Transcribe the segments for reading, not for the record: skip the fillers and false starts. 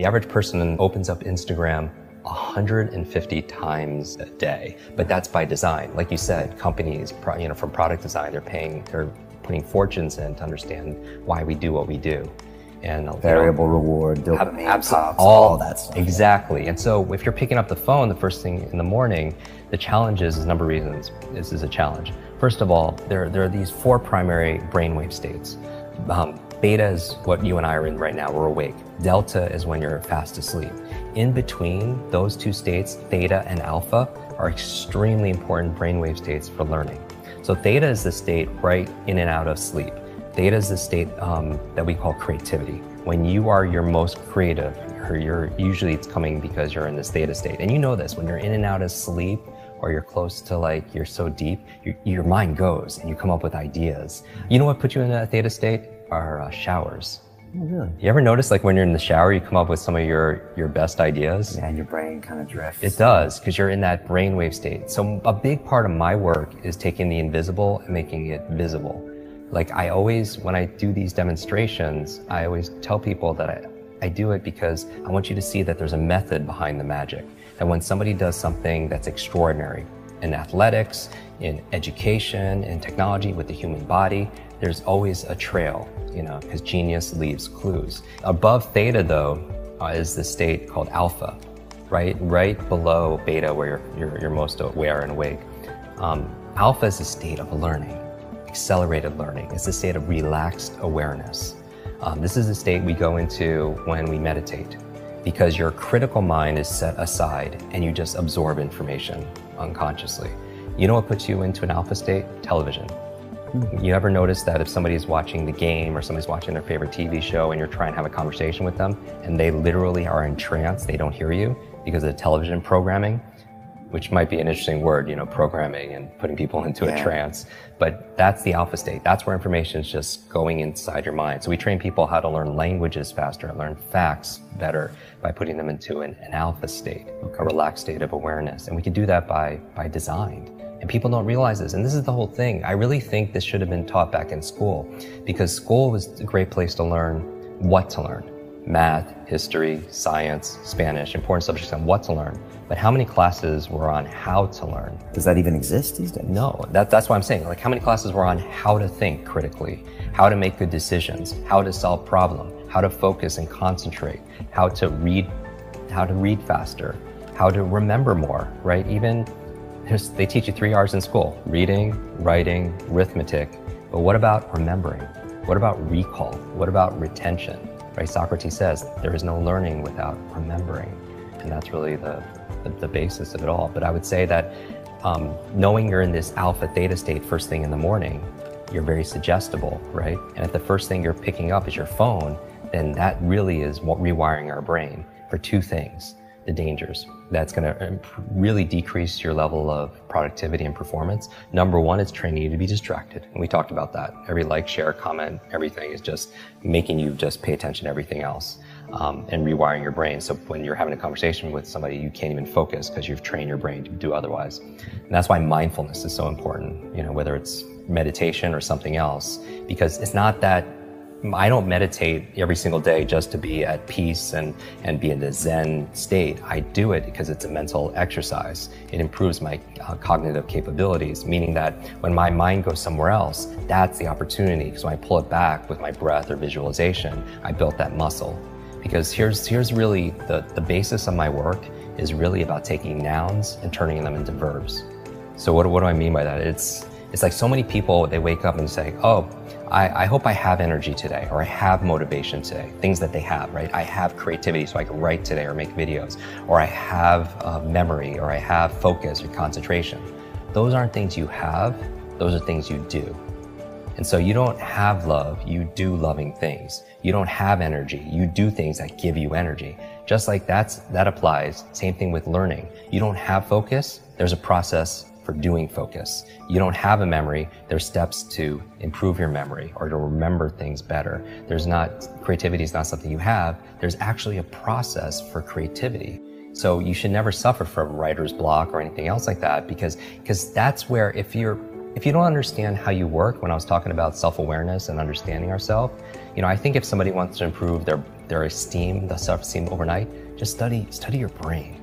The average person opens up Instagram 150 times a day, but that's by design. Like you said, companies, from product design, they're putting fortunes in to understand why we do what we do. And variable reward, dopamine, pops, all that stuff. Exactly. And so if you're picking up the phone the first thing in the morning, the challenge is a number of reasons. This is a challenge. First of all, there are these 4 primary brainwave states. Beta is what you and I are in right now, we're awake. Delta is when you're fast asleep. In between those 2 states, theta and alpha, are extremely important brainwave states for learning. So theta is the state right in and out of sleep. Theta is the state that we call creativity. When you are your most creative, usually it's coming because you're in this theta state. And you know this, when you're in and out of sleep, or you're close to you're so deep, your mind goes and you come up with ideas. You know what puts you in a theta state? Are showers. Oh, really? You ever notice when you're in the shower, you come up with some of your best ideas? Yeah, and your brain kind of drifts. It does, because you're in that brainwave state. So a big part of my work is taking the invisible and making it visible. When I do these demonstrations, I always tell people that I do it because I want you to see that there's a method behind the magic. That when somebody does something that's extraordinary in athletics, in education, in technology, with the human body, there's always a trail, because genius leaves clues. Above theta, though, is the state called alpha, right below beta, where you're most aware and awake. Alpha is a state of learning. Accelerated learning. It's a state of relaxed awareness. This is a state we go into when we meditate, because your critical mind is set aside and you just absorb information unconsciously. You know what puts you into an alpha state? Television. You ever notice that if somebody's watching the game or somebody's watching their favorite TV show and you're trying to have a conversation with them and they literally are in trance, they don't hear you because of the television programming, which might be an interesting word, programming and putting people into a trance. But that's the alpha state. That's where information is just going inside your mind. So we train people how to learn languages faster and learn facts better by putting them into an alpha state, a relaxed state of awareness. And we can do that by design. And people don't realize this. And this is the whole thing. I really think this should have been taught back in school, because school was a great place to learn what to learn. Math, history, science, Spanish, important subjects on what to learn. But how many classes were on how to learn? Does that even exist these days? No, that's what I'm saying. How many classes were on how to think critically, how to make good decisions, how to solve problems, how to focus and concentrate, how to read faster, how to remember more, right? They teach you 3 R's in school: reading, writing, arithmetic. But what about remembering? What about recall? What about retention? Right? Socrates says there is no learning without remembering. And that's really the basis of it all. But I would say that knowing you're in this alpha theta state first thing in the morning, you're very suggestible, right? And if the first thing you're picking up is your phone, then that really is rewiring our brain for 2 things. The dangers. That's going to really decrease your level of productivity and performance. Number 1, it's training you to be distracted. And we talked about that. Every like, share, comment, everything is just making you just pay attention to everything else, and rewiring your brain. So when you're having a conversation with somebody, you can't even focus because you've trained your brain to do otherwise. And that's why mindfulness is so important, whether it's meditation or something else, because it's not that I don't meditate every single day just to be at peace and be in the Zen state. I do it because it's a mental exercise. It improves my cognitive capabilities, meaning that when my mind goes somewhere else, that's the opportunity. Because when I pull it back with my breath or visualization, I built that muscle. Because here's really the basis of my work is really about taking nouns and turning them into verbs. So what do I mean by that? It's like so many people, they wake up and say, oh, I hope I have energy today, or I have motivation today, things that they have, right? I have creativity so I can write today or make videos, or I have memory, or I have focus or concentration. Those aren't things you have, those are things you do. And so you don't have love, you do loving things. You don't have energy, you do things that give you energy. Just like that applies, same thing with learning. You don't have focus, there's a process for doing focus. You don't have a memory, there's steps to improve your memory or to remember things better. Creativity is not something you have, there's actually a process for creativity. So you should never suffer from writer's block or anything else like that, because that's where if you don't understand how you work, when I was talking about self-awareness and understanding ourselves, I think if somebody wants to improve their esteem, the self-esteem overnight, just study your brain.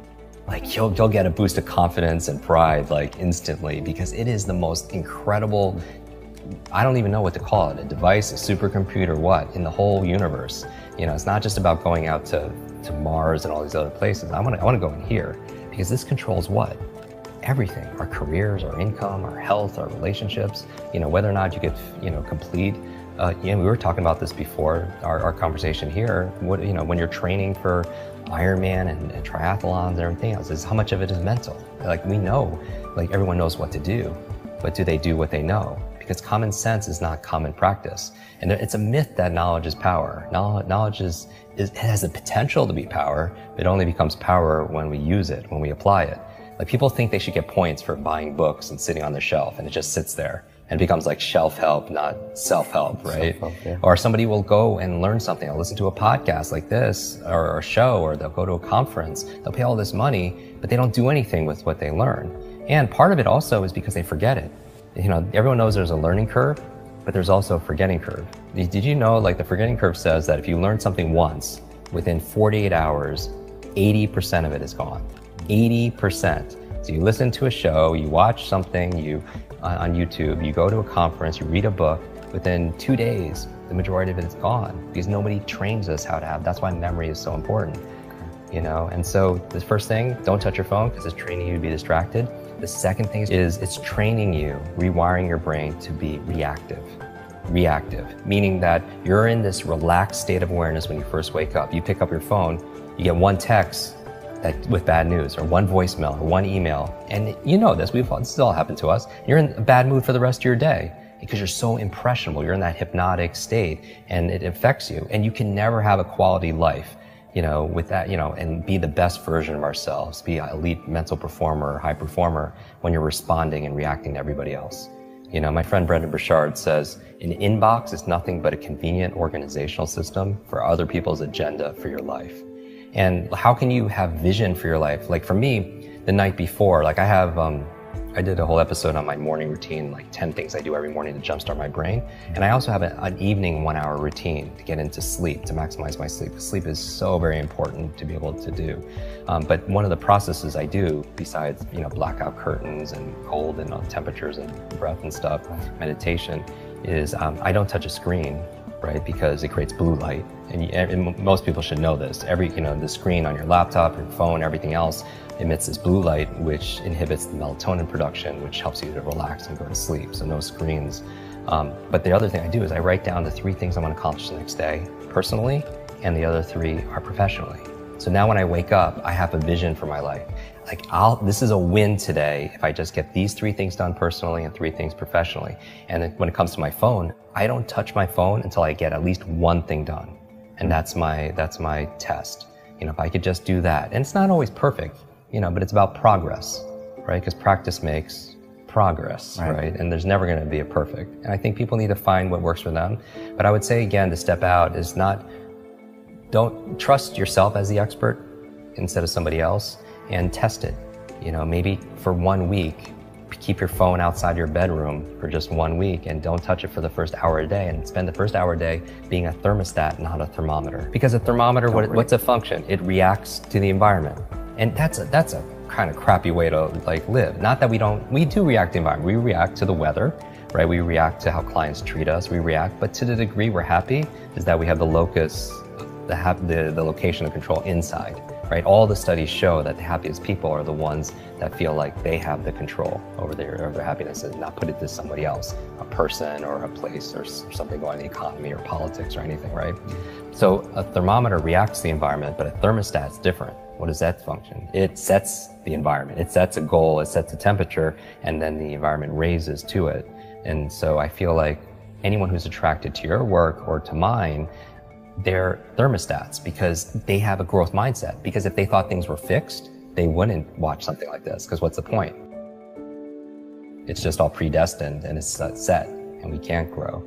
Like you'll get a boost of confidence and pride like instantly, because it is the most incredible, I don't even know what to call it, a device, a supercomputer, what, in the whole universe. It's not just about going out to Mars and all these other places. I want to go in here, because this controls what? Everything, our careers, our income, our health, our relationships, whether or not you get, complete. We were talking about this before our conversation here. When you're training for Ironman and triathlons and everything else, is how much of it is mental. Like we know, like everyone knows what to do, but do they do what they know? Because common sense is not common practice. And it's a myth that knowledge is power. Knowledge it has the potential to be power, but it only becomes power when we use it, when we apply it. Like people think they should get points for buying books and sitting on their shelf, and it just sits there and becomes like shelf help, not self-help, right? Self-help, yeah. Or somebody will go and learn something. They'll listen to a podcast like this or a show, or they'll go to a conference. They'll pay all this money, but they don't do anything with what they learn. And part of it also is because they forget it. Everyone knows there's a learning curve, but there's also a forgetting curve. Did you know, like the forgetting curve says that if you learn something once, within 48 hours, 80% of it is gone. 80%. So you listen to a show, you watch something, on YouTube, you go to a conference, you read a book, within 2 days, the majority of it is gone, because nobody trains us how to have. That's why memory is so important. And so the first thing, don't touch your phone, because it's training you to be distracted. The second thing is it's training you, rewiring your brain to be reactive. Reactive, meaning that you're in this relaxed state of awareness when you first wake up. You pick up your phone, you get one text with bad news, or one voicemail, or one email. And this has all happened to us. You're in a bad mood for the rest of your day, because you're so impressionable. You're in that hypnotic state, and it affects you. And you can never have a quality life with that, and be the best version of ourselves, be an elite mental performer or high performer when you're responding and reacting to everybody else. My friend Brendan Burchard says, an inbox is nothing but a convenient organizational system for other people's agenda for your life. And how can you have vision for your life? Like for me, the night before, like I did a whole episode on my morning routine, like 10 things I do every morning to jumpstart my brain. And I also have an evening 1 hour routine to get into sleep, to maximize my sleep. Sleep is so very important to be able to do. But one of the processes I do, besides, blackout curtains and cold and temperatures and breath and stuff, meditation, is I don't touch a screen, right? Because it creates blue light. And most people should know this. The screen on your laptop, your phone, everything else emits this blue light, which inhibits the melatonin production, which helps you to relax and go to sleep. So no screens. But the other thing I do is I write down the 3 things I want to accomplish the next day personally, and the other 3 are professionally. So now when I wake up, I have a vision for my life. Like this is a win today if I just get these 3 things done personally and 3 things professionally. And then when it comes to my phone, I don't touch my phone until I get at least 1 thing done. And that's my test. If I could just do that. And it's not always perfect, but it's about progress, right? Because practice makes progress, right? And there's never going to be a perfect. And I think people need to find what works for them. But I would say again, to step out is don't trust yourself as the expert instead of somebody else, and test it. Maybe for 1 week, keep your phone outside your bedroom for just 1 week and don't touch it for the first hour a day, and spend the first hour a day being a thermostat, not a thermometer. Because a thermometer, what's a function? It reacts to the environment. And that's a kind of crappy way to live. Not that we do react to the environment. We react to the weather, right? We react to how clients treat us. We react, but to the degree we're happy is that we have the locus, the location of control inside, right? All the studies show that the happiest people are the ones that feel like they have the control over their happiness, and not put it to somebody else, a person or a place or something going on in the economy or politics or anything, right? So a thermometer reacts to the environment, but a thermostat's different. What does that function? It sets the environment. It sets a goal, it sets a temperature, and then the environment raises to it. And so I feel like anyone who's attracted to your work or to mine, they're thermostats, because they have a growth mindset. Because if they thought things were fixed, they wouldn't watch something like this, because what's the point? It's just all predestined and it's set, and we can't grow.